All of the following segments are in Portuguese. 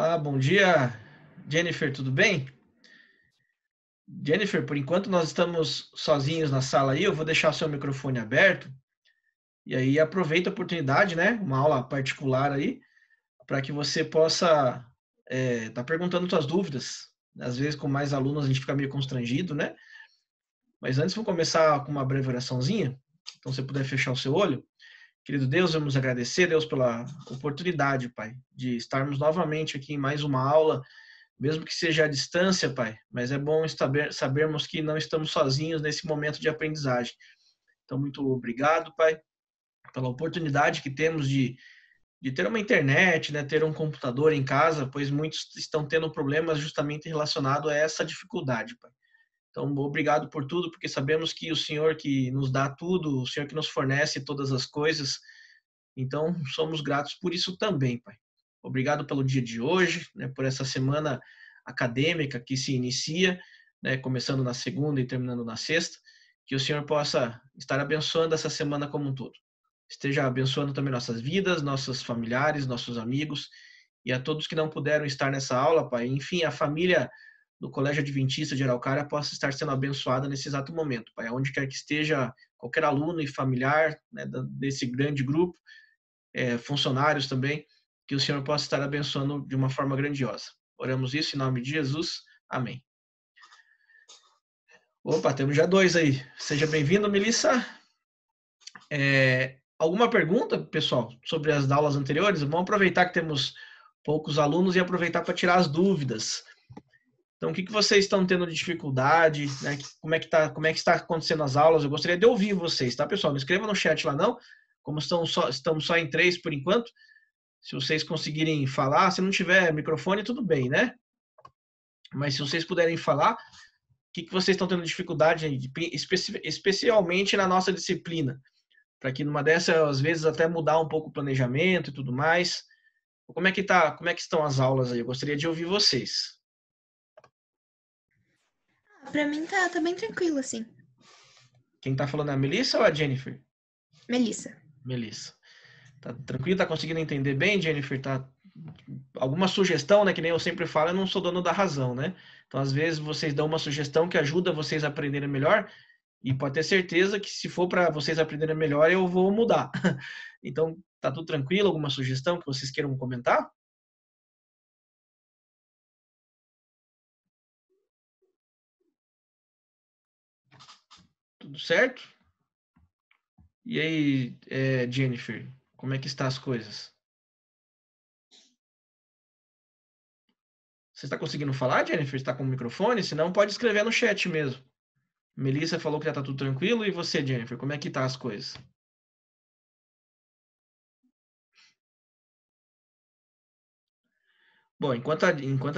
Olá, bom dia, Jennifer, tudo bem? Jennifer, por enquanto nós estamos sozinhos na sala aí, eu vou deixar o seu microfone aberto e aí aproveita a oportunidade, né? Uma aula particular aí, para que você possa tá perguntando suas dúvidas. Às vezes, com mais alunos, a gente fica meio constrangido, né? Mas antes, vou começar com uma breve oraçãozinha. Então, se você puder fechar o seu olho. Querido Deus, vamos agradecer, Deus, pela oportunidade, Pai, de estarmos novamente aqui em mais uma aula, mesmo que seja à distância, Pai, mas é bom sabermos que não estamos sozinhos nesse momento de aprendizagem. Então, muito obrigado, Pai, pela oportunidade que temos de ter uma internet, né, ter um computador em casa, pois muitos estão tendo problemas justamente relacionados a essa dificuldade, Pai. Então, obrigado por tudo, porque sabemos que o Senhor que nos dá tudo, o Senhor que nos fornece todas as coisas, então somos gratos por isso também, Pai. Obrigado pelo dia de hoje, né, por essa semana acadêmica que se inicia, né, começando na segunda e terminando na sexta, que o Senhor possa estar abençoando essa semana como um todo. Esteja abençoando também nossas vidas, nossos familiares, nossos amigos e a todos que não puderam estar nessa aula, Pai. Enfim, a família do Colégio Adventista de Araucária possa estar sendo abençoada nesse exato momento, Pai. Onde quer que esteja qualquer aluno e familiar, né, desse grande grupo, funcionários também, que o Senhor possa estar abençoando de uma forma grandiosa. Oramos isso em nome de Jesus. Amém. Opa, temos já dois aí. Seja bem-vindo, Melissa. Alguma pergunta, pessoal, sobre as aulas anteriores? Vamos aproveitar que temos poucos alunos e aproveitar para tirar as dúvidas. Então, o que vocês estão tendo de dificuldade, né? Como é que está acontecendo as aulas? Eu gostaria de ouvir vocês, tá, pessoal? Não escreva no chat lá, não. Como estamos só em 3 por enquanto, se vocês conseguirem falar, se não tiver microfone, tudo bem, né? Mas se vocês puderem falar, o que vocês estão tendo dificuldade, especialmente na nossa disciplina? Para que numa dessas, às vezes, até mudar um pouco o planejamento e tudo mais. Como é que estão as aulas aí? Eu gostaria de ouvir vocês. Pra mim tá bem tranquilo, assim. Quem tá falando é a Melissa ou a Jennifer? Melissa. Melissa. Tá tranquilo? Tá conseguindo entender bem, Jennifer? Tá alguma sugestão, né? Que nem eu sempre falo, eu não sou dono da razão, né? Então, às vezes, vocês dão uma sugestão que ajuda vocês a aprenderem melhor, e pode ter certeza que se for para vocês aprenderem melhor, eu vou mudar. Então, tá tudo tranquilo? Alguma sugestão que vocês queiram comentar? Tudo certo? E aí, Jennifer, como é que está as coisas? Você está conseguindo falar, Jennifer? Está com o microfone? Se não, pode escrever no chat mesmo. Melissa falou que já está tudo tranquilo. E você, Jennifer, como é que tá as coisas? Bom, enquanto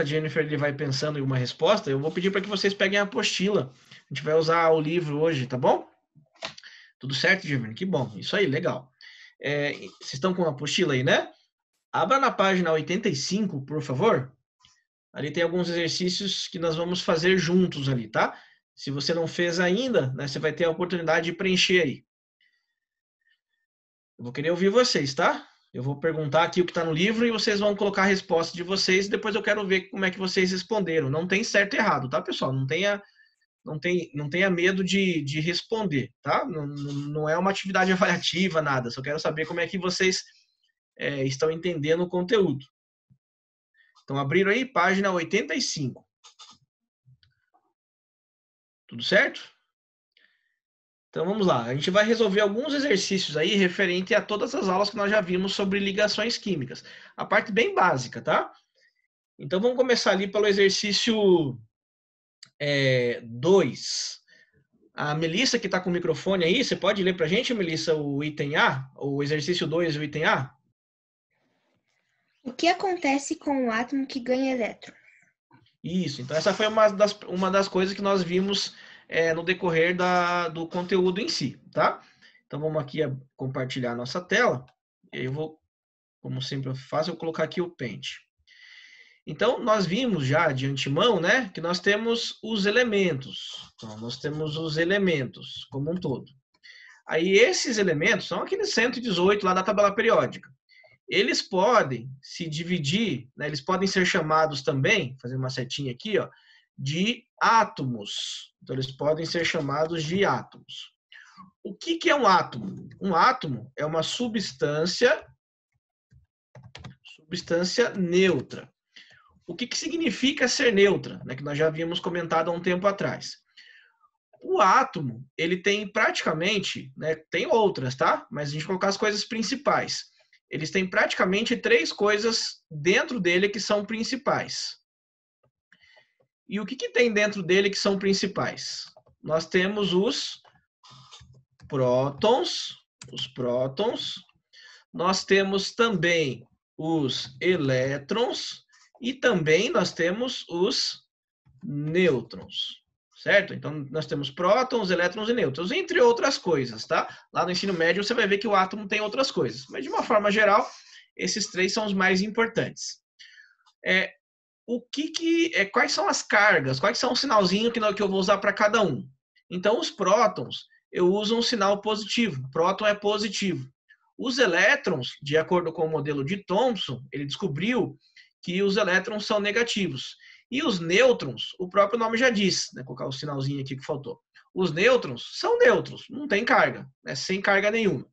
a Jennifer ele vai pensando em uma resposta, eu vou pedir para que vocês peguem a apostila. A gente vai usar o livro hoje, tá bom? Tudo certo, Jennifer? Que bom. Isso aí, legal. Vocês estão com a apostila aí, né? Abra na página 85, por favor. Ali tem alguns exercícios que nós vamos fazer juntos ali, tá? Se você não fez ainda, né, você vai ter a oportunidade de preencher aí. Eu vou querer ouvir vocês, tá? Eu vou perguntar aqui o que está no livro e vocês vão colocar a resposta de vocês e depois eu quero ver como é que vocês responderam. Não tem certo e errado, tá, pessoal? Não tenha medo de responder, tá? Não é uma atividade avaliativa, nada. Só quero saber como é que vocês estão entendendo o conteúdo. Então, abriram aí, página 85. Tudo certo? Então, vamos lá. A gente vai resolver alguns exercícios aí referente a todas as aulas que nós já vimos sobre ligações químicas. A parte bem básica, tá? Então, vamos começar ali pelo exercício 2. A Melissa, que está com o microfone aí, você pode ler para a gente, Melissa, o item A? O exercício 2, o item A? O que acontece com o átomo que ganha elétron? Isso, então essa foi uma das coisas que nós vimos no decorrer do conteúdo em si, tá? Então vamos aqui compartilhar a nossa tela. E aí eu vou, como sempre eu faço, eu vou colocar aqui o pente. Então nós vimos já de antemão, né, que nós temos os elementos. Então nós temos os elementos como um todo. Aí esses elementos são aqueles 118 lá da tabela periódica. eles podem se dividir, né, eles podem ser chamados também, fazer uma setinha aqui, ó, de átomos. Então, eles podem ser chamados de átomos. O que é um átomo? Um átomo é uma substância neutra. O que significa ser neutra? Né, que nós já havíamos comentado há um tempo atrás. O átomo, ele tem praticamente, né, tem outras, tá? Mas a gente colocar as coisas principais. Eles têm praticamente 3 coisas dentro dele que são principais. E o que tem dentro dele que são principais? Nós temos os prótons, nós temos também os elétrons e também nós temos os nêutrons, certo? Então, nós temos prótons, elétrons e nêutrons, entre outras coisas, tá? Lá no ensino médio você vai ver que o átomo tem outras coisas, mas de uma forma geral, esses 3 são os mais importantes. Quais são as cargas? Quais são os sinalzinhos que eu vou usar para cada um? Então, os prótons, eu uso um sinal positivo. Próton é positivo. Os elétrons, de acordo com o modelo de Thomson, ele descobriu que os elétrons são negativos. E os nêutrons, o próprio nome já diz, né? Vou colocar o sinalzinho aqui que faltou. Os nêutrons são neutros, não tem carga, né? Sem carga nenhuma.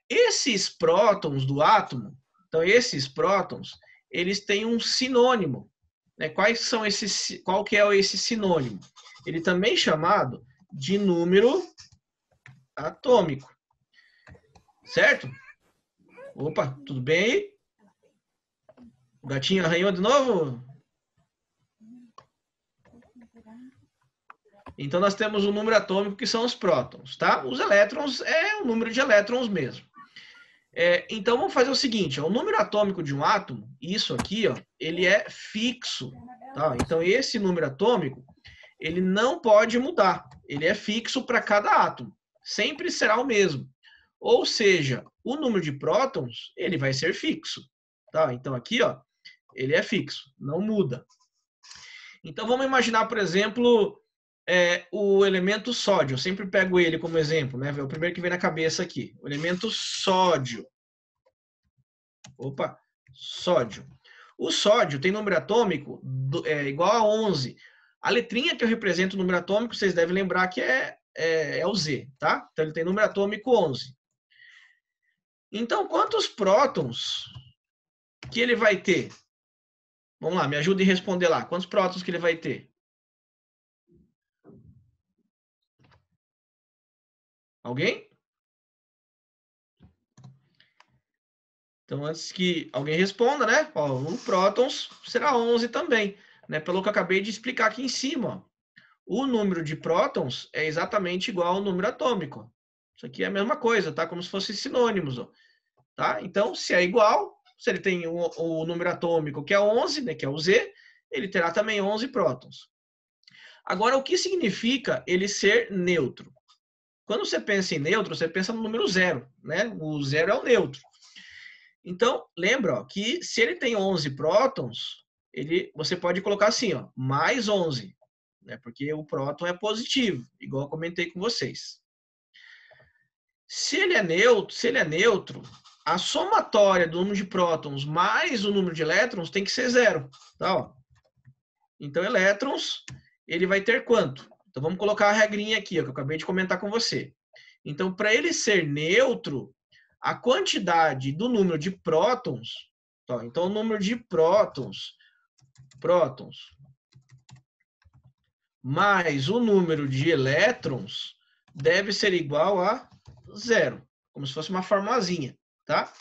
Esses prótons do átomo, então esses prótons, eles têm um sinônimo. Né? Qual que é esse sinônimo? Ele também é chamado de número atômico. Certo? Opa, tudo bem aí? O gatinho arranhou de novo? Então, nós temos o número atômico, que são os prótons, tá? Os elétrons é o número de elétrons mesmo. Então, vamos fazer o seguinte, ó, o número atômico de um átomo, isso aqui, ó, ele é fixo, tá? Então, esse número atômico, ele não pode mudar. Ele é fixo para cada átomo. Sempre será o mesmo. Ou seja, o número de prótons, ele vai ser fixo, tá? Então, aqui, ó, ele é fixo, não muda. Então, vamos imaginar, por exemplo, o elemento sódio. Eu sempre pego ele como exemplo, né? É o primeiro que vem na cabeça aqui. O elemento sódio. Opa, sódio. O sódio tem número atômico igual a 11. A letrinha que eu represento o número atômico, vocês devem lembrar que é o Z, tá? Então, ele tem número atômico 11. Então, quantos prótons que ele vai ter? Vamos lá, me ajude a responder lá. Quantos prótons que ele vai ter? Alguém? Então, antes que alguém responda, né? Ó, o prótons será 11 também, né? Pelo que eu acabei de explicar aqui em cima. Ó. O número de prótons é exatamente igual ao número atômico. Isso aqui é a mesma coisa, tá? Como se fossem sinônimos, ó. Tá? Então, se é igual, se ele tem o número atômico, que é 11, né? Que é o Z, ele terá também 11 prótons. Agora, o que significa ele ser neutro? Quando você pensa em neutro, você pensa no número 0, né? O 0 é o neutro. Então, lembra ó, que se ele tem 11 prótons, você pode colocar assim, ó, mais 11, né? Porque o próton é positivo, igual eu comentei com vocês. Se ele é neutro, a somatória do número de prótons mais o número de elétrons tem que ser 0. Tá, ó. Então, elétrons, ele vai ter quanto? Então, vamos colocar a regrinha aqui, ó, que eu acabei de comentar com você. Então, para ele ser neutro, a quantidade do número de prótons, tá? Então o número de prótons mais o número de elétrons deve ser igual a 0, como se fosse uma formulazinha, tá?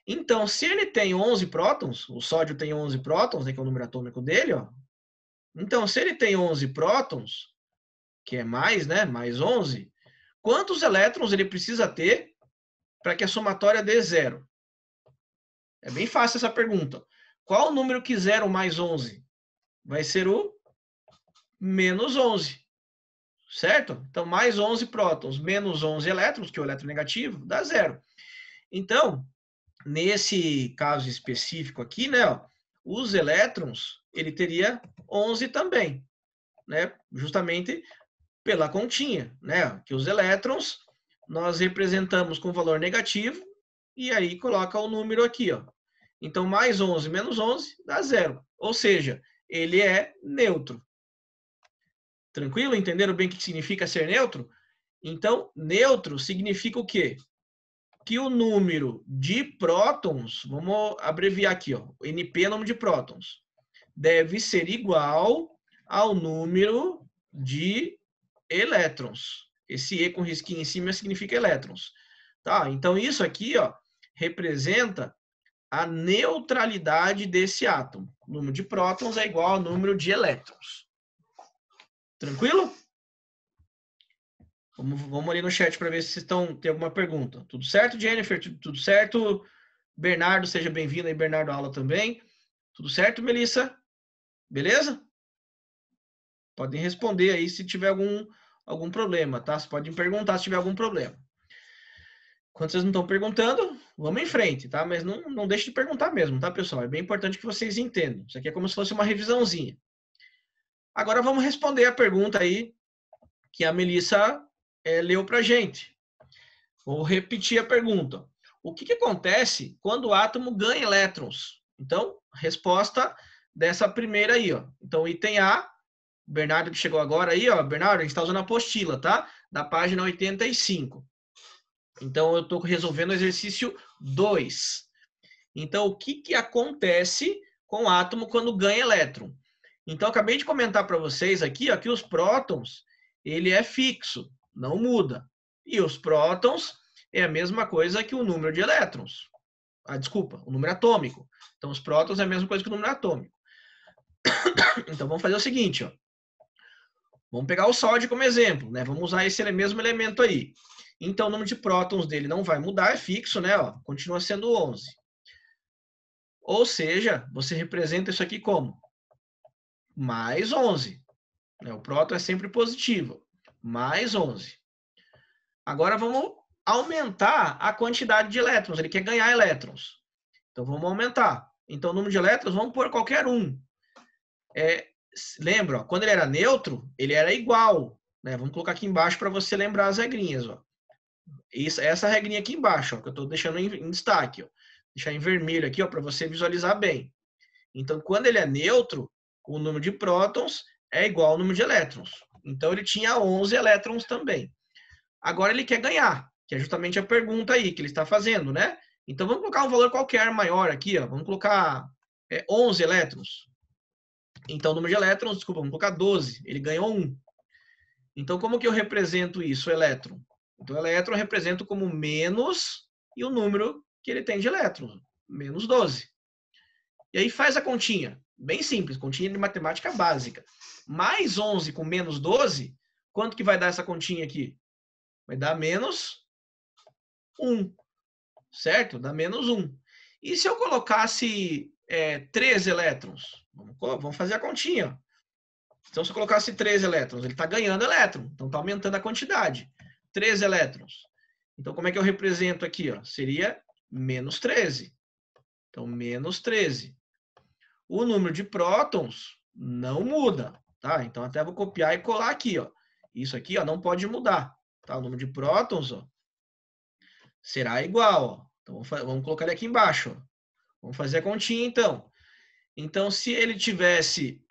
Então, se ele tem 11 prótons, o sódio tem 11 prótons, né, que é o número atômico dele, ó. Então, se ele tem 11 prótons, que é mais, né, mais 11, quantos elétrons ele precisa ter para que a somatória dê 0? É bem fácil essa pergunta. Qual o número que 0 mais 11? Vai ser o menos 11. Certo? Então, mais 11 prótons, menos 11 elétrons, que é o eletronegativo, dá 0. Então, nesse caso específico aqui, né, ó, os elétrons, ele teria 11 também, né? Justamente pela continha, né? Que os elétrons nós representamos com valor negativo e aí coloca o número aqui, ó. Então, mais 11 menos 11 dá 0. Ou seja, ele é neutro. Tranquilo? Entenderam bem o que significa ser neutro? Então, neutro significa o quê? Que o número de prótons, vamos abreviar aqui, ó, NP é o número de prótons, deve ser igual ao número de elétrons. Esse E com risquinho em cima significa elétrons. Tá? Então, isso aqui, ó, representa a neutralidade desse átomo. O número de prótons é igual ao número de elétrons. Tranquilo? Vamos ali no chat para ver se vocês tem alguma pergunta. Tudo certo, Jennifer? Tudo certo? Bernardo, seja bem-vindo aí, Bernardo, aula também. Tudo certo, Melissa? Beleza? Podem responder aí se tiver algum problema, tá? Vocês podem perguntar se tiver algum problema. Quando vocês não estão perguntando, vamos em frente, tá? Mas não deixe de perguntar mesmo, tá, pessoal? É bem importante que vocês entendam. Isso aqui é como se fosse uma revisãozinha. Agora vamos responder a pergunta aí que a Melissa leu pra gente. Vou repetir a pergunta. O que acontece quando o átomo ganha elétrons? Então, resposta dessa primeira aí, ó. Então, item A, Bernardo que chegou agora aí, ó. Bernardo, a gente está usando a apostila, tá? Da página 85. Então, eu estou resolvendo o exercício 2. Então, o que acontece com o átomo quando ganha elétron? Então, eu acabei de comentar para vocês aqui, ó, que os prótons, ele é fixo, não muda. E os prótons é a mesma coisa que o número de elétrons. Desculpa, o número atômico. Então, os prótons é a mesma coisa que o número atômico. Então, vamos fazer o seguinte, ó. Vamos pegar o sódio como exemplo, né? Vamos usar esse mesmo elemento aí. Então, o número de prótons dele não vai mudar, é fixo, né? Ó, continua sendo 11. Ou seja, você representa isso aqui como? Mais 11. O próton é sempre positivo. Mais 11. Agora, vamos aumentar a quantidade de elétrons. Ele quer ganhar elétrons. Então, vamos aumentar. Então, o número de elétrons, vamos pôr qualquer um. Lembra, ó, quando ele era neutro, ele era igual. Né? Vamos colocar aqui embaixo para você lembrar as regrinhas. Ó. Essa regrinha aqui embaixo, ó, que eu estou deixando em destaque. Ó. Deixar em vermelho aqui para você visualizar bem. Então, quando ele é neutro, o número de prótons é igual ao número de elétrons. Então, ele tinha 11 elétrons também. Agora, ele quer ganhar, que é justamente a pergunta aí que ele está fazendo, né? Então, vamos colocar um valor qualquer maior aqui. Ó. Vamos colocar 11 elétrons. Então, o número de elétrons, desculpa, vamos colocar 12. Ele ganhou 1. Então, como que eu represento isso, o elétron? Então, o elétron eu represento como menos e o número que ele tem de elétrons, menos 12. E aí faz a continha. Bem simples, continha de matemática básica. Mais 11 com menos 12, quanto que vai dar essa continha aqui? Vai dar menos 1. Certo? Dá menos 1. E se eu colocasse 3 elétrons? Vamos fazer a continha. Então, se eu colocasse 3 elétrons, ele está ganhando elétron. Então, está aumentando a quantidade. 3 elétrons. Então, como é que eu represento aqui? Ó? Seria menos 13. Então, menos 13. O número de prótons não muda. Tá? Então, até vou copiar e colar aqui. Ó. Isso aqui ó, não pode mudar. Tá? O número de prótons ó, será igual. Ó. Então, vamos colocar ele aqui embaixo. Ó. Vamos fazer a continha, então. Então, se ele tivesse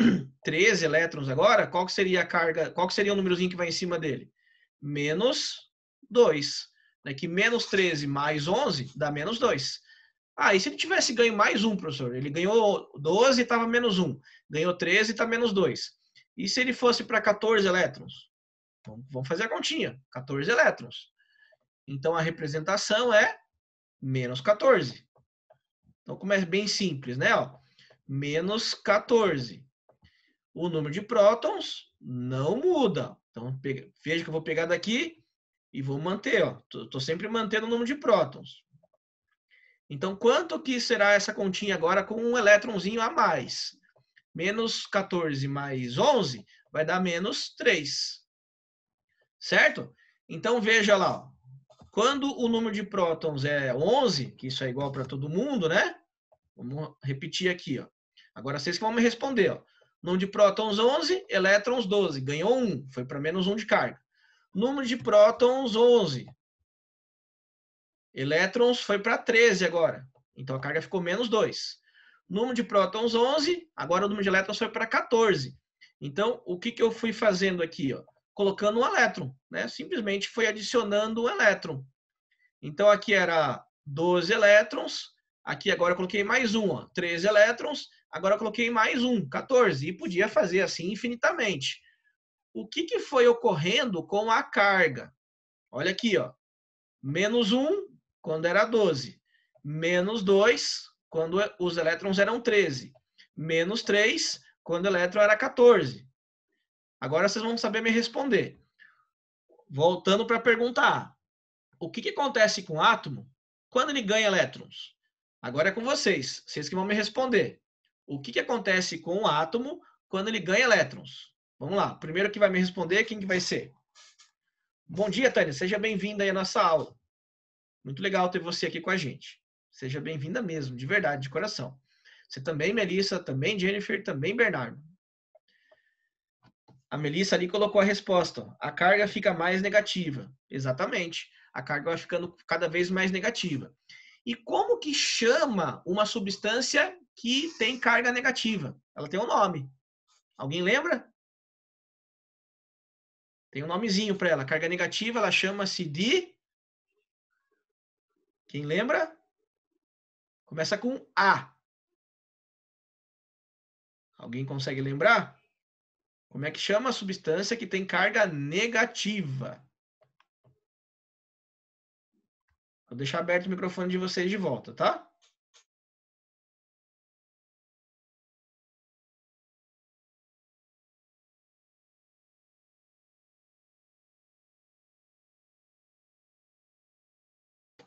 13 elétrons agora, qual que seria a carga, qual que seria o númerozinho que vai em cima dele? Menos 2. Né? Que menos 13 mais 11 dá menos 2. E se ele tivesse ganho mais 1, professor? Ele ganhou 12 e estava menos 1. Ganhou 13 e está menos 2. E se ele fosse para 14 elétrons? Vamos fazer a continha. 14 elétrons. Então, a representação é menos 14. Então, como é bem simples, né? Ó, menos 14. O número de prótons não muda. Então, veja que eu vou pegar daqui e vou manter. Estou sempre mantendo o número de prótons. Então, quanto que será essa continha agora com um elétronzinho a mais? Menos 14 mais 11 vai dar menos 3. Certo? Então, veja lá. Ó. Quando o número de prótons é 11, que isso é igual para todo mundo, né? Vamos repetir aqui. Ó. Agora, vocês que vão me responder. Ó. Número de prótons 11, elétrons 12. Ganhou 1, foi para menos 1 de carga. Número de prótons 11. Elétrons foi para 13 agora. Então a carga ficou menos 2. Número de prótons 11, agora o número de elétrons foi para 14. Então, o que eu fui fazendo aqui? Ó? Colocando um elétron, né? Simplesmente foi adicionando um elétron. Então, aqui era 12 elétrons, aqui agora eu coloquei mais um, ó, 13 elétrons, agora eu coloquei mais um, 14, e podia fazer assim infinitamente. O que foi ocorrendo com a carga? Olha aqui, ó, menos 1 quando era 12, menos 2 quando os elétrons eram 13, menos 3 quando o elétron era 14. Agora vocês vão saber me responder. Voltando para a pergunta A. O que acontece com o átomo quando ele ganha elétrons? Agora é com vocês. Vocês que vão me responder. O que acontece com o átomo quando ele ganha elétrons? Vamos lá. Primeiro que vai me responder, quem que vai ser? Bom dia, Tânia. Seja bem-vinda aí à nossa aula. Muito legal ter você aqui com a gente. Seja bem-vinda mesmo, de verdade, de coração. Você também, Melissa, também Jennifer, também Bernardo. A Melissa ali colocou a resposta. A carga fica mais negativa. Exatamente. A carga vai ficando cada vez mais negativa. E como que chama uma substância que tem carga negativa? Ela tem um nome. Alguém lembra? Tem um nomezinho para ela. Carga negativa, ela chama-se de... Quem lembra? Começa com A. Alguém consegue lembrar? Como é que chama a substância que tem carga negativa? Vou deixar aberto o microfone de vocês de volta, tá?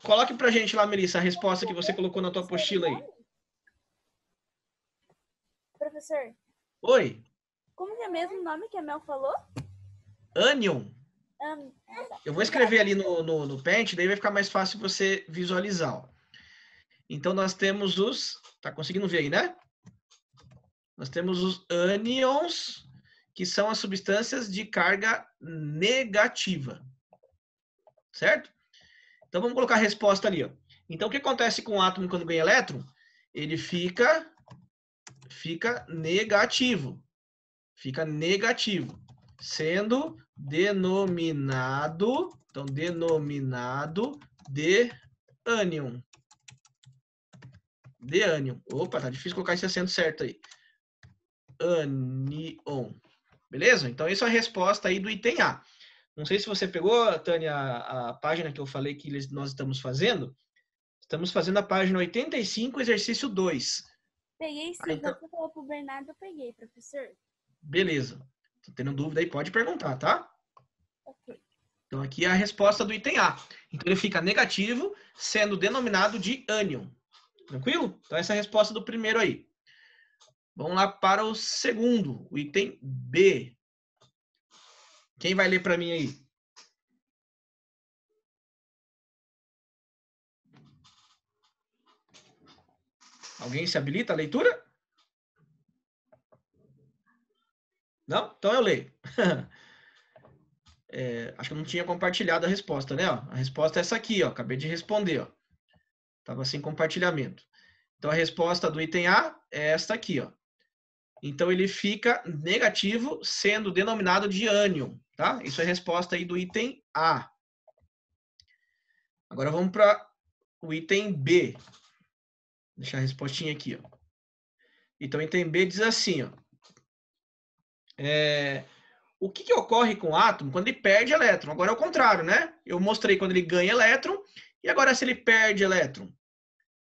Coloque pra gente lá, Melissa, a resposta que você colocou na tua apostila aí. Professor. Oi. Como que é mesmo o nome que a Mel falou? Anion. Eu vou escrever ali no Paint, daí vai ficar mais fácil você visualizar. Ó. Então, nós temos os... Tá conseguindo ver aí, né? Nós temos os ânions, que são as substâncias de carga negativa. Certo? Então, vamos colocar a resposta ali. Ó. Então, o que acontece com o átomo quando ganha elétron? Ele fica negativo. Fica negativo. Sendo denominado, então, denominado de ânion. De ânion. Opa, tá difícil colocar esse acento certo aí. Ânion. Beleza? Então, essa é a resposta aí do item A. Não sei se você pegou, Tânia, a página que eu falei que nós estamos fazendo. Estamos fazendo a página 85, exercício 2. Peguei sim, então... você falou pro Bernardo, eu peguei, professor. Beleza. Tô tendo dúvida aí, pode perguntar, tá? Ok. Então, aqui é a resposta do item A. Então, ele fica negativo, sendo denominado de ânion. Tranquilo? Então, essa é a resposta do primeiro aí. Vamos lá para o segundo, o item B. Quem vai ler para mim aí? Alguém se habilita a leitura? Não? Então eu leio. Acho que eu não tinha compartilhado a resposta, né? A resposta é essa aqui, ó. Acabei de responder, ó. Estava sem compartilhamento. Então a resposta do item A é esta aqui, ó. Então ele fica negativo, sendo denominado de ânion, tá? Isso é a resposta aí do item A. Agora vamos para o item B. Vou deixar a respostinha aqui, ó. Então o item B diz assim, ó. O que ocorre com o átomo quando ele perde elétron? Agora é o contrário, né? Eu mostrei quando ele ganha elétron, e agora se ele perde elétron?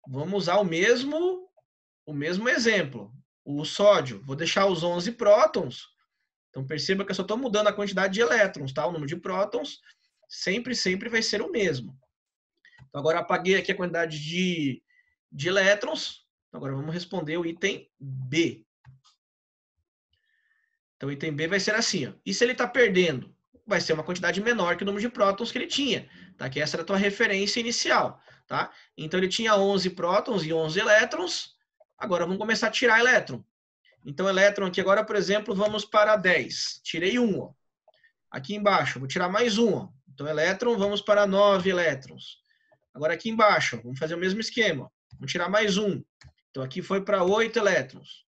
Vamos usar o mesmo exemplo. O sódio, vou deixar os 11 prótons. Então perceba que eu só estou mudando a quantidade de elétrons, tá? O número de prótons sempre vai ser o mesmo. Então agora apaguei aqui a quantidade de elétrons. Agora vamos responder o item B. Então, o item B vai ser assim, ó. E se ele está perdendo? Vai ser uma quantidade menor que o número de prótons que ele tinha, tá? Que essa era a tua referência inicial, tá? Então, ele tinha 11 prótons e 11 elétrons. Agora, vamos começar a tirar elétron. Então, elétron aqui agora, por exemplo, vamos para 10. Tirei 1, ó. Aqui embaixo, vou tirar mais 1, ó. Então, elétron, vamos para 9 elétrons. Agora aqui embaixo, ó, vamos fazer o mesmo esquema. Ó. Vamos tirar mais um. Então aqui foi para 8 elétrons.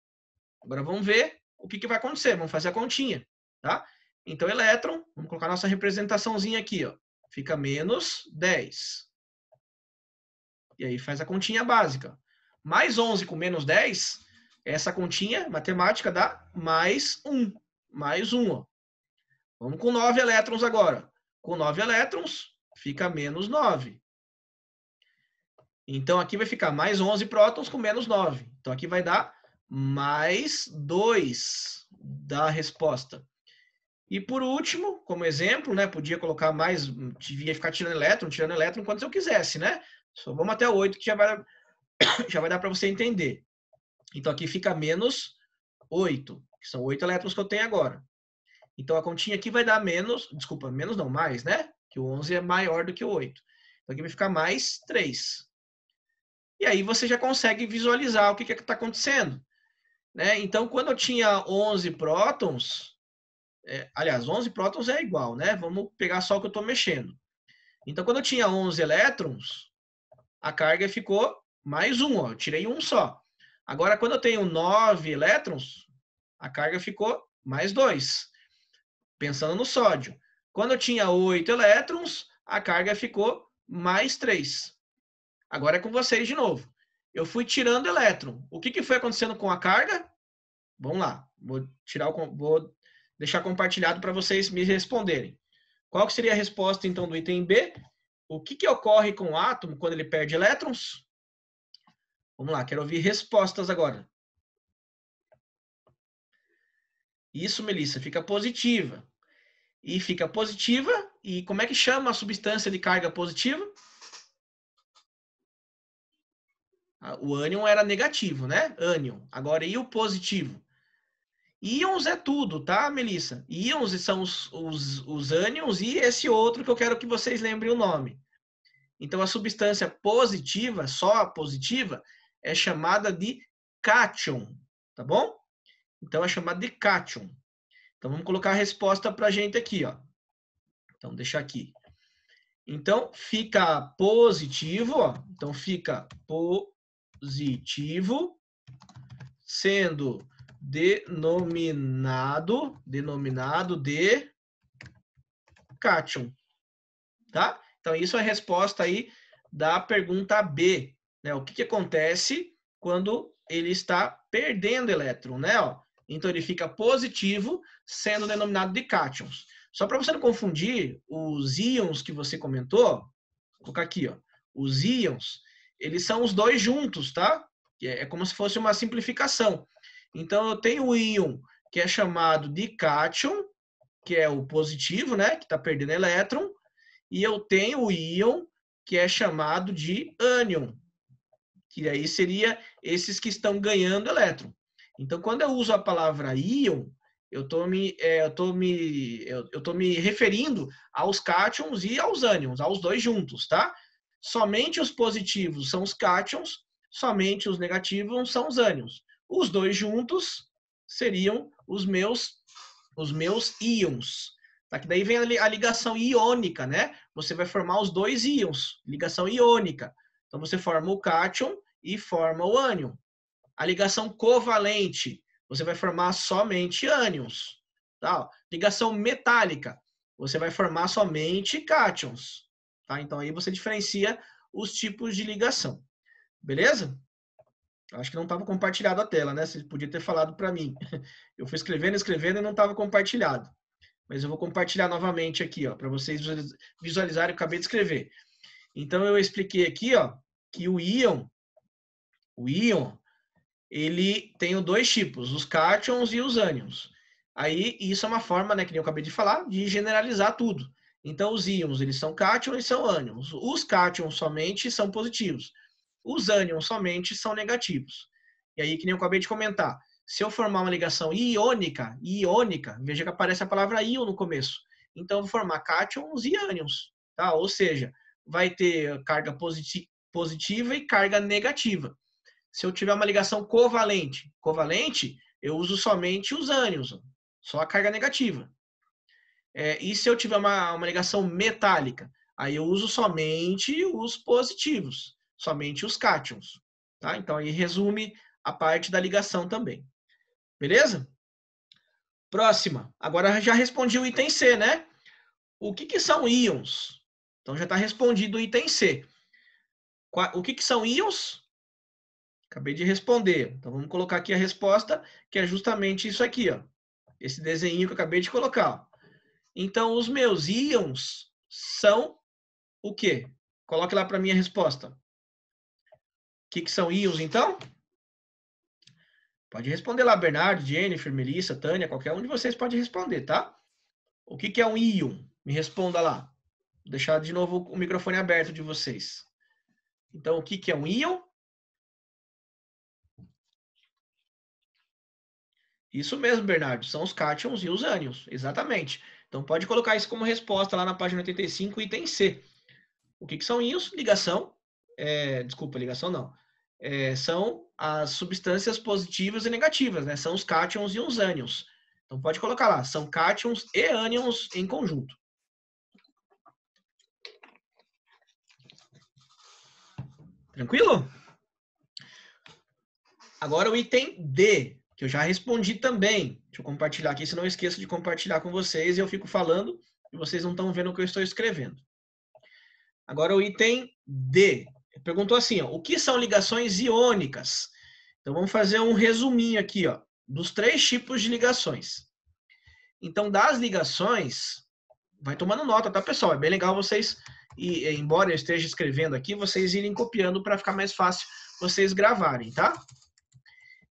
Agora vamos ver o que vai acontecer. Vamos fazer a continha, tá? Então elétron, vamos colocar nossa representaçãozinha aqui, ó. Fica menos 10. E aí faz a continha básica. Mais 11 com menos 10, essa continha matemática dá mais 1. Mais 1, ó. Vamos com 9 elétrons agora. Com 9 elétrons, fica menos 9. Então, aqui vai ficar mais 11 prótons com menos 9. Então, aqui vai dar mais 2 da resposta. E, por último, como exemplo, né, podia colocar mais, devia ficar tirando elétron, quantos eu quisesse, né? Só vamos até 8, que já vai dar para você entender. Então, aqui fica menos 8, que são 8 elétrons que eu tenho agora. Então, a continha aqui vai dar menos, desculpa, menos não, mais, né? Que o 11 é maior do que o 8. Então, aqui vai ficar mais 3. E aí você já consegue visualizar o que está acontecendo. Né? Então, quando eu tinha 11 prótons, aliás, 11 prótons é igual, né? Vamos pegar só o que eu estou mexendo. Então, quando eu tinha 11 elétrons, a carga ficou mais 1, ó, eu tirei um só. Agora, quando eu tenho 9 elétrons, a carga ficou mais 2. Pensando no sódio. Quando eu tinha 8 elétrons, a carga ficou mais 3. Agora é com vocês de novo. Eu fui tirando elétron. O que foi acontecendo com a carga? Vamos lá. Vou deixar compartilhado para vocês me responderem. Qual que seria a resposta, então, do item B? O que ocorre com o átomo quando ele perde elétrons? Vamos lá, quero ouvir respostas agora. Isso, Melissa, fica positiva. E fica positiva. E como é que chama a substância de carga positiva? O ânion era negativo, né? Ânion. Agora, e o positivo? Íons é tudo, tá, Melissa? Íons são os ânions e esse outro que eu quero que vocês lembrem o nome. Então, a substância positiva, só a positiva, é chamada de cátion, tá bom? Então, é chamada de cátion. Então, vamos colocar a resposta para a gente aqui, ó. Então, deixa aqui. Então, fica positivo, ó. Então, fica positivo, sendo denominado de cátion, tá? Então, isso é a resposta aí da pergunta B, né? O que acontece quando ele está perdendo elétron, né? Ó, então, ele fica positivo, sendo denominado de cátions. Só para você não confundir, os íons que você comentou, vou colocar aqui, ó. Os íons, eles são os dois juntos, tá? É como se fosse uma simplificação. Então, eu tenho o íon que é chamado de cátion, que é o positivo, né? Que está perdendo elétron. E eu tenho o íon que é chamado de ânion, que aí seria esses que estão ganhando elétron. Então, quando eu uso a palavra íon, eu estou me referindo aos cátions e aos ânions, aos dois juntos, tá? Somente os positivos são os cátions, somente os negativos são os ânions. Os dois juntos seriam os meus íons. Tá? Que daí vem a ligação iônica, né? Você vai formar os dois íons, ligação iônica. Então você forma o cátion e forma o ânion. A ligação covalente, você vai formar somente ânions. Tá? Ligação metálica, você vai formar somente cátions. Tá? Então aí você diferencia os tipos de ligação. Beleza? Acho que não estava compartilhado a tela, né? Você podia ter falado para mim. Eu fui escrevendo e não estava compartilhado. Mas eu vou compartilhar novamente aqui, ó, para vocês visualizarem o que eu acabei de escrever. Então eu expliquei aqui, ó, que o íon, ele tem dois tipos, os cátions e os ânions. Aí isso é uma forma, né, que eu acabei de falar, de generalizar tudo. Então os íons, eles são cátions e são ânions. Os cátions somente são positivos. Os ânions somente são negativos. E aí, que nem eu acabei de comentar, se eu formar uma ligação iônica, veja que aparece a palavra íon no começo. Então, eu vou formar cátions e ânions, tá? Ou seja, vai ter carga positiva e carga negativa. Se eu tiver uma ligação covalente, eu uso somente os ânions, só a carga negativa. E se eu tiver uma ligação metálica, Aí eu uso somente os positivos, somente os cátions. Tá? Então aí resume a parte da ligação também. Beleza? Próxima. Agora já respondi o item C, né? O que são íons? Então já está respondido o item C. O que são íons? Acabei de responder. Então vamos colocar aqui a resposta, que é justamente isso aqui, ó. Esse desenho que eu acabei de colocar. Ó. Então os meus íons são o quê? Coloque lá para mim a resposta. O que são íons, então? Pode responder lá, Bernardo, Jennifer, Melissa, Tânia, qualquer um de vocês pode responder, tá? O que é um íon? Me responda lá. Vou deixar de novo o microfone aberto de vocês. Então, o que é um íon? Isso mesmo, Bernardo. São os cátions e os ânions. Exatamente. Então, pode colocar isso como resposta lá na página 85, item C. O que são íons? Ligação. Desculpa, ligação não. São as substâncias positivas e negativas, né? São os cátions e os ânions. Então, pode colocar lá. São cátions e ânions em conjunto. Tranquilo? Agora o item D, que eu já respondi também. Deixa eu compartilhar aqui, senão eu esqueço de compartilhar com vocês e eu fico falando e vocês não estão vendo o que eu estou escrevendo. Agora o item D. Perguntou assim, ó, o que são ligações iônicas? Então vamos fazer um resuminho aqui, ó, dos 3 tipos de ligações. Então das ligações, vai tomando nota, tá, pessoal? É bem legal vocês, embora eu esteja escrevendo aqui, vocês irem copiando para ficar mais fácil vocês gravarem, tá?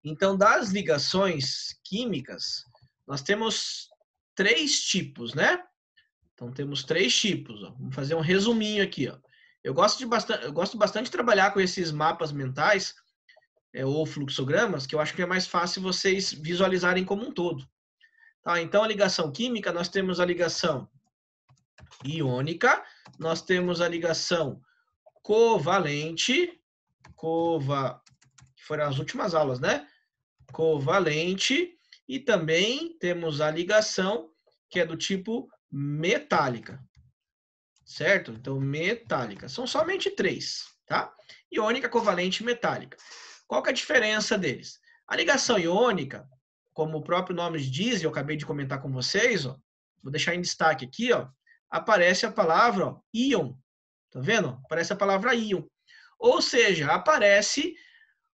Então, das ligações químicas, nós temos 3 tipos, né? Então, temos 3 tipos. Ó. Vamos fazer um resuminho aqui. Ó. Eu gosto bastante de trabalhar com esses mapas mentais, ou fluxogramas, que eu acho que é mais fácil vocês visualizarem como um todo. Tá? Então, a ligação química, nós temos a ligação iônica, nós temos a ligação covalente, que foram as últimas aulas, né? Covalente, e também temos a ligação que é do tipo metálica, certo? Então, metálica. São somente 3, tá? Iônica, covalente e metálica. Qual que é a diferença deles? A ligação iônica, como o próprio nome diz, e eu acabei de comentar com vocês, ó, vou deixar em destaque aqui, ó, aparece a palavra ó, íon. Tá vendo? Aparece a palavra íon. Ou seja, aparece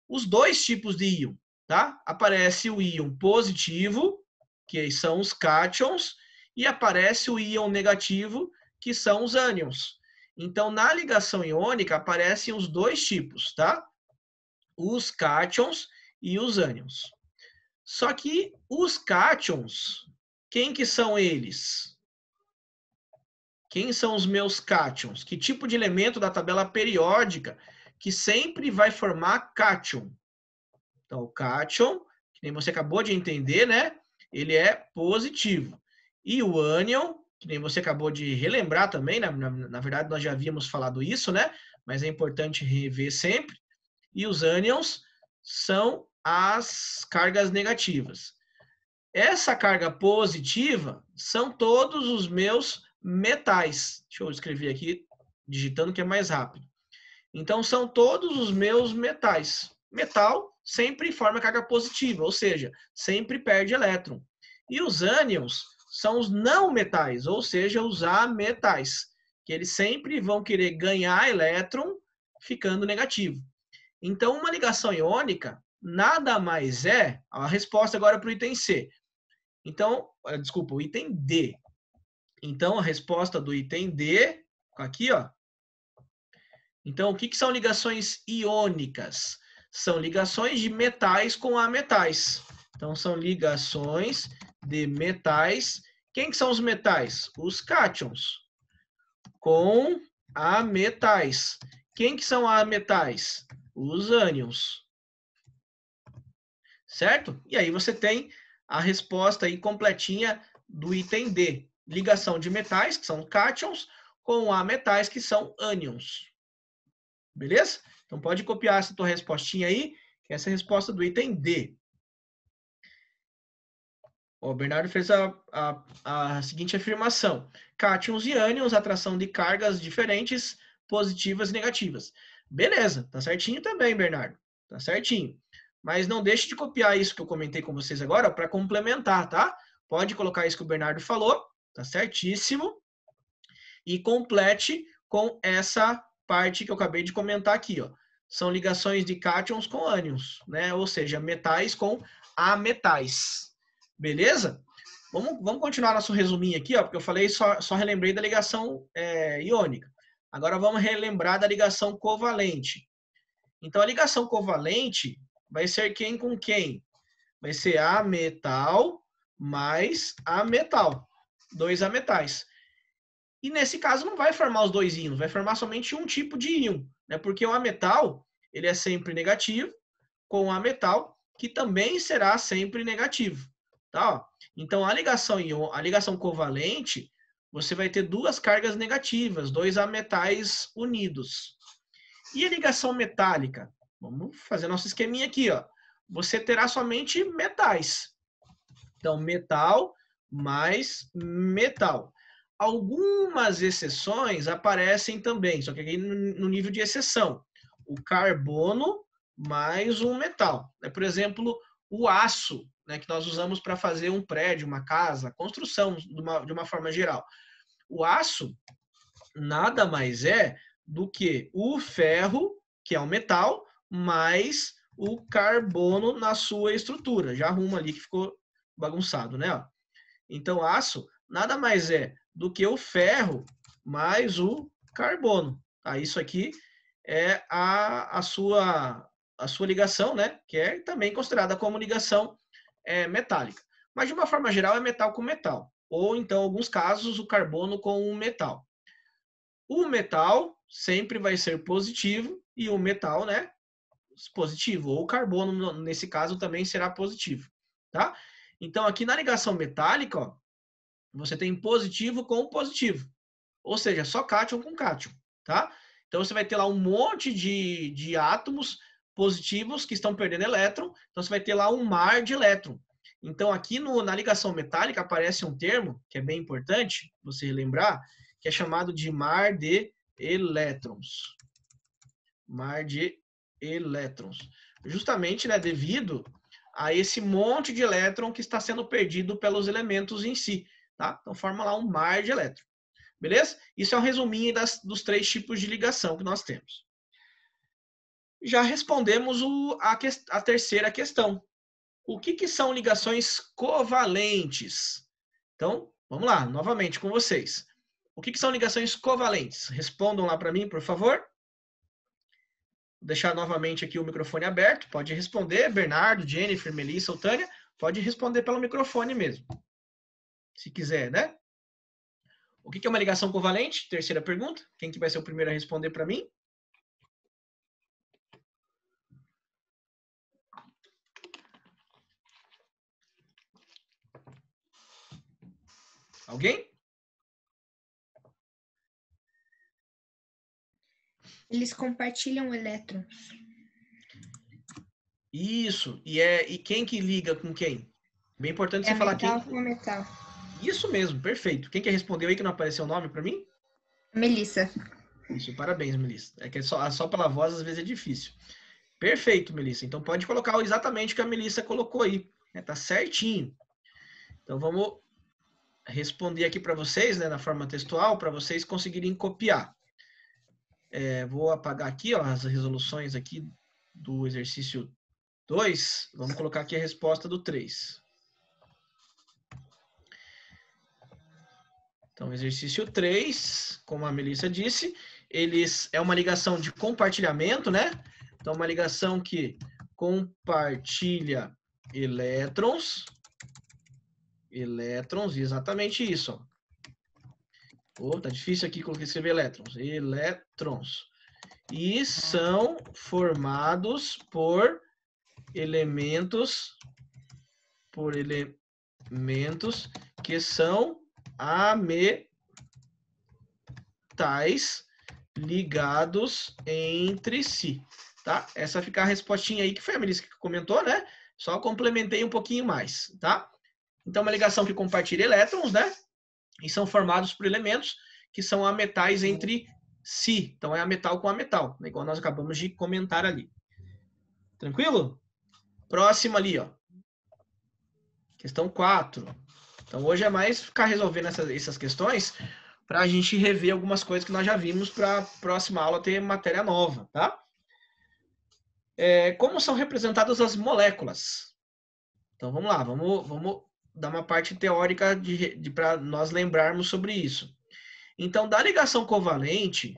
os 2 tipos de íon. Tá? Aparece o íon positivo, que são os cátions, e aparece o íon negativo, que são os ânions. Então, na ligação iônica, aparecem os 2 tipos, tá? Os cátions e os ânions. Só que os cátions, quem que são eles? Quem são os meus cátions? Que tipo de elemento da tabela periódica que sempre vai formar cátion? Então, o cátion, que nem você acabou de entender, né? Ele é positivo. E o ânion, que nem você acabou de relembrar também, na verdade nós já havíamos falado isso, né? Mas é importante rever sempre. E os ânions são as cargas negativas. Essa carga positiva são todos os meus metais. Deixa eu escrever aqui, digitando que é mais rápido. Então, são todos os meus metais. Metal sempre forma carga positiva, ou seja, sempre perde elétron. E os ânions são os não metais, ou seja, os ametais, que eles sempre vão querer ganhar elétron ficando negativo. Então, uma ligação iônica nada mais é, a resposta agora para o item C. Então, desculpa, o item D. Então, a resposta do item D, aqui, ó. Então, o que são ligações iônicas? São ligações de metais com ametais. Então, são ligações de metais. Quem que são os metais? Os cátions. Com ametais. Quem que são ametais? Os ânions. Certo? E aí você tem a resposta aí completinha do item D. Ligação de metais, que são cátions, com ametais, que são ânions. Beleza? Então pode copiar essa tua respostinha aí, que essa é a resposta do item D. Ó, o Bernardo fez a seguinte afirmação. Cátions e ânions, atração de cargas diferentes, positivas e negativas. Beleza, tá certinho também, Bernardo. Tá certinho. Mas não deixe de copiar isso que eu comentei com vocês agora para complementar, tá? Pode colocar isso que o Bernardo falou, tá certíssimo. E complete com essa parte que eu acabei de comentar aqui, ó. São ligações de cátions com ânions, né? Ou seja, metais com ametais. Beleza? Vamos continuar nosso resuminho aqui, ó, porque eu falei, só relembrei da ligação iônica. Agora vamos relembrar da ligação covalente. Então, a ligação covalente vai ser quem com quem? Vai ser ametal mais ametal. 2 ametais. E nesse caso não vai formar os 2 íons, vai formar somente um tipo de íon, né? Porque o ametal, ele é sempre negativo, com o ametal, que também será sempre negativo. Tá? Então, a ligação covalente, você vai ter 2 cargas negativas, 2 ametais unidos. E a ligação metálica? Vamos fazer nosso esqueminha aqui, ó. Você terá somente metais. Então, metal mais metal. Algumas exceções aparecem também, só que aqui no nível de exceção. O carbono mais um metal. Por exemplo, o aço, né, que nós usamos para fazer um prédio, uma casa, construção de uma forma geral. O aço nada mais é do que o ferro, que é o metal, mais o carbono na sua estrutura. Já arruma ali que ficou bagunçado, né? Então, aço nada mais é do que o ferro mais o carbono. Tá? Isso aqui é a sua ligação, né? Que é também considerada como ligação metálica. Mas, de uma forma geral, é metal com metal. Ou, então, em alguns casos, o carbono com o metal. O metal sempre vai ser positivo e o metal, né, positivo. Ou o carbono, nesse caso, também será positivo, tá? Então, aqui na ligação metálica, ó, você tem positivo com positivo. Ou seja, só cátion com cátion, tá? Então, você vai ter lá um monte de átomos positivos que estão perdendo elétron. Então, você vai ter lá um mar de elétron. Então, aqui na ligação metálica aparece um termo que é bem importante você lembrar, que é chamado de mar de elétrons. Mar de elétrons. Justamente, né, devido a esse monte de elétron que está sendo perdido pelos elementos em si. Tá? Então, forma lá um mar de elétron. Beleza? Isso é um resuminho dos 3 tipos de ligação que nós temos. Já respondemos a terceira questão. O que são ligações covalentes? Então, vamos lá, novamente com vocês. O que são ligações covalentes? Respondam lá para mim, por favor. Vou deixar novamente aqui o microfone aberto. Pode responder, Bernardo, Jennifer, Melissa ou Tânia. Pode responder pelo microfone mesmo. Se quiser, né? O que é uma ligação covalente? Terceira pergunta. Quem que vai ser o primeiro a responder para mim? Alguém? Eles compartilham elétrons. Isso. E quem que liga com quem? Bem importante você falar metal quem. com metal. Isso mesmo, perfeito. Quem que respondeu aí que não apareceu o nome para mim? Melissa. Isso, parabéns, Melissa. É que só pela voz às vezes é difícil. Perfeito, Melissa. Então pode colocar exatamente o que a Melissa colocou aí. Tá certinho. Então vamos responder aqui para vocês, né, na forma textual, para vocês conseguirem copiar. Vou apagar aqui, ó, as resoluções aqui do exercício 2. Vamos colocar aqui a resposta do 3. Então, exercício 3, como a Melissa disse, é uma ligação de compartilhamento, né? Então, uma ligação que compartilha elétrons, exatamente isso. Ó. Tá difícil aqui escrever elétrons. E são formados por elementos que são ametais ligados entre si, tá? Essa fica a respostinha aí, que foi a Melissa que comentou, né? Só complementei um pouquinho mais, tá? Então, uma ligação que compartilha elétrons, né? E são formados por elementos que são ametais entre si. Então, é ametal com ametal, né? Igual nós acabamos de comentar ali. Tranquilo? Próxima ali, ó. Questão 4. Então, hoje é mais ficar resolvendo essas questões para a gente rever algumas coisas que nós já vimos para a próxima aula ter matéria nova, tá? Como são representadas as moléculas? Então, vamos lá, vamos dar uma parte teórica para nós lembrarmos sobre isso. Então, da ligação covalente,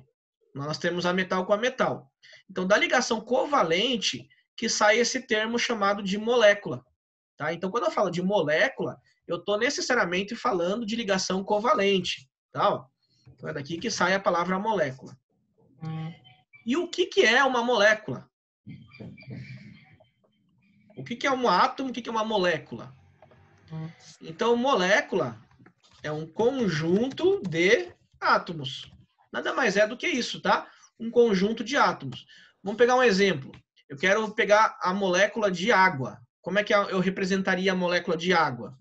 nós temos a metal com a metal. Então, da ligação covalente, que sai esse termo chamado de molécula. Tá? Então, quando eu falo de molécula, eu estou necessariamente falando de ligação covalente. Tá? Então, é daqui que sai a palavra molécula. E o que é uma molécula? O que é um átomo? O que é uma molécula? Então, molécula é um conjunto de átomos. Nada mais é do que isso, tá? Um conjunto de átomos. Vamos pegar um exemplo. Eu quero pegar a molécula de água. Como é que eu representaria a molécula de água?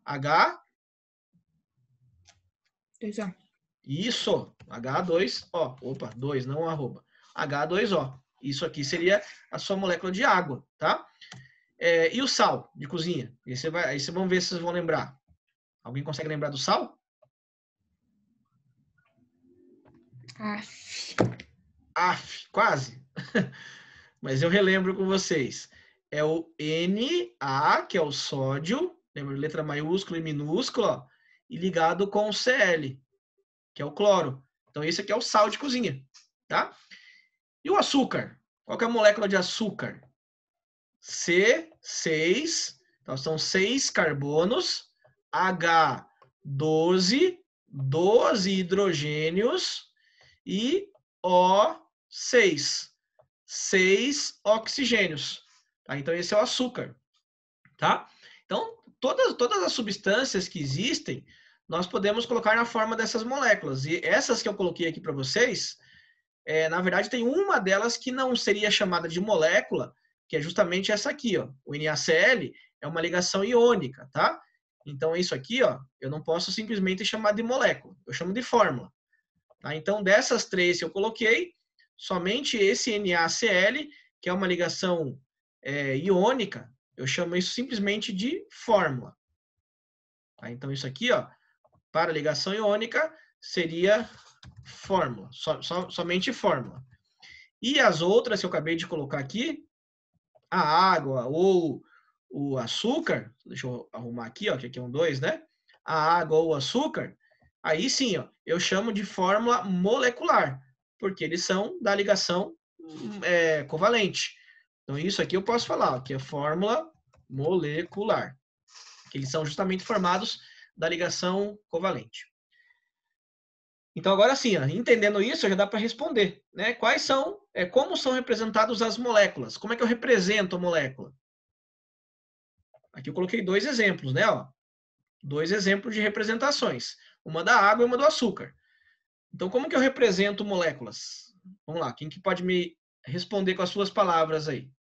H. 2O. Isso. H2O. Opa, 2, não arroba. H2O. Isso aqui seria a sua molécula de água, tá? E o sal de cozinha? Aí vocês vão ver se vocês vão lembrar. Alguém consegue lembrar do sal? Quase. Mas eu relembro com vocês. É o Na, que é o sódio, lembra? Letra maiúscula e minúscula, ó, e ligado com o Cl, que é o cloro. Então, esse aqui é o sal de cozinha, tá? E o açúcar? Qual que é a molécula de açúcar? C6, então são 6 carbonos, H12, 12 hidrogênios e O6, 6 oxigênios. Tá? Então, esse é o açúcar. Tá? Então, todas as substâncias que existem, nós podemos colocar na forma dessas moléculas. E essas que eu coloquei aqui para vocês, na verdade, tem uma delas que não seria chamada de molécula, que é justamente essa aqui, ó. O NaCl é uma ligação iônica, tá? Então, isso aqui, ó, eu não posso simplesmente chamar de molécula, eu chamo de fórmula. Tá? Então, dessas 3 que eu coloquei, somente esse NaCl, que é uma ligação iônica, eu chamo isso simplesmente de fórmula. Tá? Então, isso aqui, ó, para ligação iônica, seria fórmula, somente fórmula. E as outras que eu acabei de colocar aqui, a água ou o açúcar, deixa eu arrumar aqui, ó, que aqui é um 2, né? A água ou o açúcar, aí sim, ó, eu chamo de fórmula molecular, porque eles são da ligação covalente. Então, isso aqui eu posso falar, ó, que é fórmula molecular, que eles são justamente formados da ligação covalente. Então, agora sim, ó, entendendo isso, já dá para responder, né? Como são representadas as moléculas? Como é que eu represento a molécula? Aqui eu coloquei 2 exemplos, né? Ó, 2 exemplos de representações. Uma da água e uma do açúcar. Então, como que eu represento moléculas? Vamos lá, quem que pode me responder com as suas palavras aí?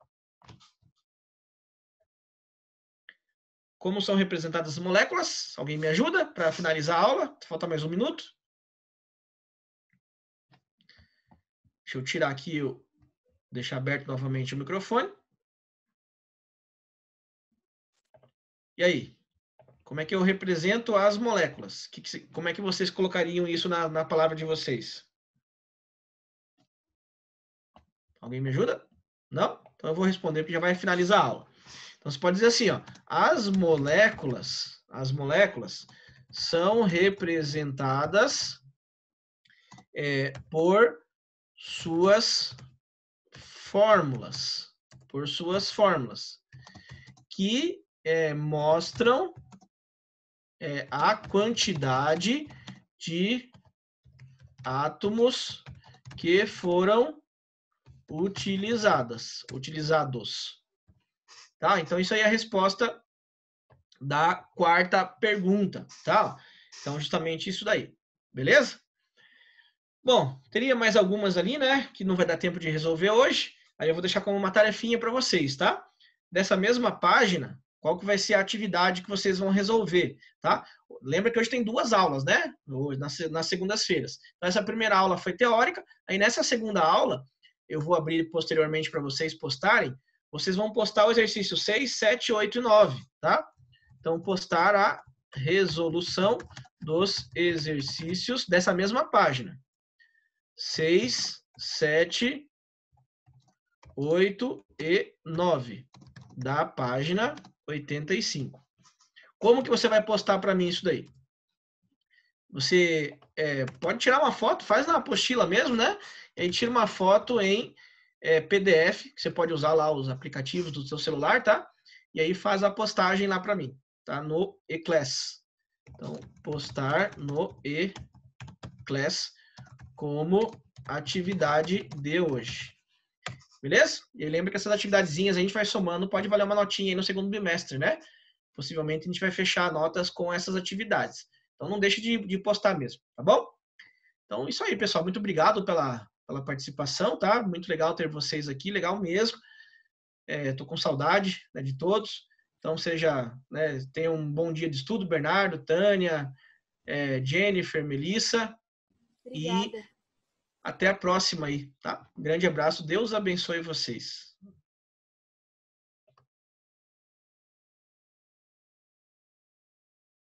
Como são representadas as moléculas? Alguém me ajuda para finalizar a aula? Falta mais 1 minuto. Deixa eu tirar aqui, deixar aberto novamente o microfone. E aí? Como é que eu represento as moléculas? Como é que vocês colocariam isso na palavra de vocês? Alguém me ajuda? Não? Então eu vou responder porque já vai finalizar a aula. Então você pode dizer assim, ó, as moléculas são representadas por suas fórmulas, que mostram a quantidade de átomos que foram utilizados. Tá? Então, isso aí é a resposta da 4ª pergunta, tá? Então, justamente isso daí. Beleza? Bom, teria mais algumas ali, né? Que não vai dar tempo de resolver hoje. Aí eu vou deixar como uma tarefinha para vocês, tá? Dessa mesma página, Qual que vai ser a atividade que vocês vão resolver, tá? Lembra que hoje tem 2 aulas, né? Nas segundas-feiras. Então, essa primeira aula foi teórica. Aí, nessa segunda aula, eu vou abrir posteriormente para vocês postarem. Vocês vão postar o exercício 6, 7, 8 e 9, tá? Então, postar a resolução dos exercícios dessa mesma página. 6, 7, 8 e 9, da página 85. Como que você vai postar para mim isso daí? Você pode tirar uma foto, faz na apostila mesmo, né? E aí tira uma foto em PDF, que você pode usar lá os aplicativos do seu celular, tá? E aí faz a postagem lá para mim, tá? No eClass. Então, postar no eClass como atividade de hoje. Beleza? E aí lembra que essas atividadezinhas a gente vai somando, pode valer uma notinha aí no segundo bimestre, né? Possivelmente a gente vai fechar notas com essas atividades. Então não deixe de postar mesmo, tá bom? Então isso aí, pessoal. Muito obrigado pela participação, tá? Muito legal ter vocês aqui, legal mesmo. Tô com saudade, né, de todos. Então tenha um bom dia de estudo, Bernardo, Tânia, Jennifer, Melissa. Obrigada. E até a próxima aí, tá? Um grande abraço. Deus abençoe vocês.